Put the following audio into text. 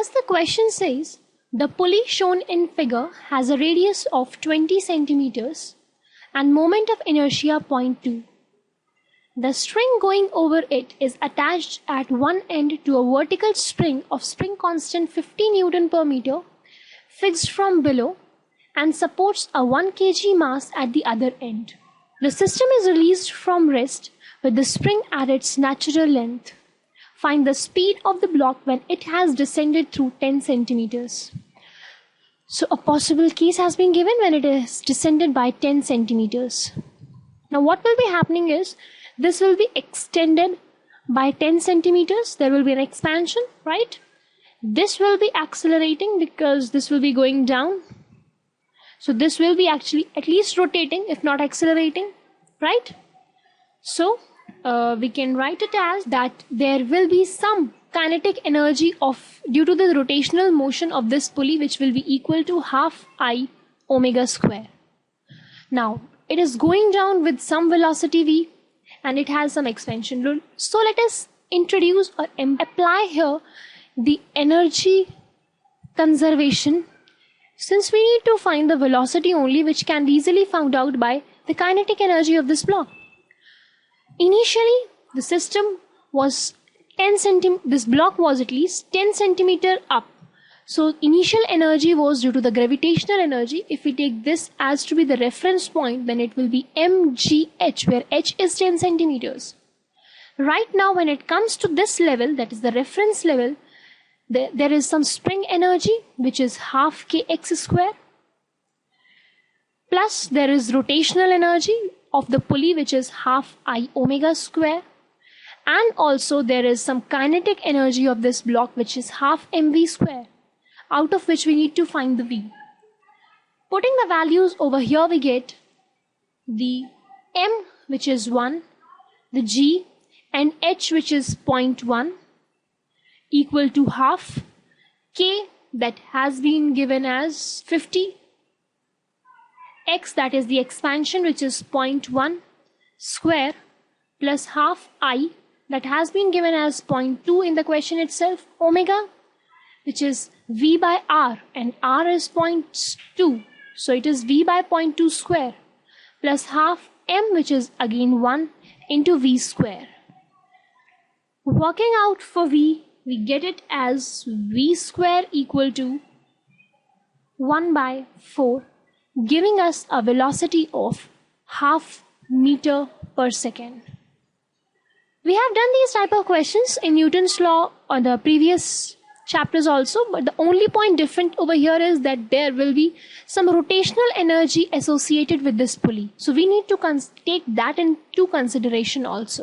as the question says, the pulley shown in figure has a radius of 20 centimeters and moment of inertia 0.2. The string going over it is attached at one end to a vertical spring of spring constant 50 Newton per meter fixed from below and supports a 1 kg mass at the other end. The system is released from rest with the spring at its natural length. Find the speed of the block when it has descended through 10 centimeters. So a possible case has been given when it is descended by 10 centimeters. Now what will be happening is, this will be extended by 10 centimeters. There will be an expansion, right? This will be accelerating because this will be going down. So this will be actually at least rotating, if not accelerating, right? So we can write it as that there will be some kinetic energy due to the rotational motion of this pulley, which will be equal to half I omega square. Now it is going down with some velocity v and it has some expansion rule. So let us introduce or apply here the energy conservation, since we need to find the velocity only, which can be easily found out by the kinetic energy of this block. Initially the system was 10 cm, this block was at least 10 centimeter up. So initial energy was due to the gravitational energy. If we take this as to be the reference point, then it will be mgh, where h is 10 centimeters. Right now when it comes to this level, that is the reference level, there is some spring energy which is half kx square, plus there is rotational energy of the pulley which is half I omega square, and also there is some kinetic energy of this block which is half mv square, out of which we need to find the v. Putting the values over here, we get the m, which is 1, the g and h, which is 0.1, equal to half k, that has been given as 50, x, that is the expansion, which is 0.1 square, plus half I, that has been given as 0.2 in the question itself, omega, which is v by r, and r is 0.2, so it is v by 0.2 square, plus half m, which is again 1, into v square. Working out for v, we get it as v square equal to 1 by 4, giving us a velocity of half meter per second. We have done these type of questions in Newton's law on the previous chapters also, but the only point different over here is that there will be some rotational energy associated with this pulley. So we need to take that into consideration also.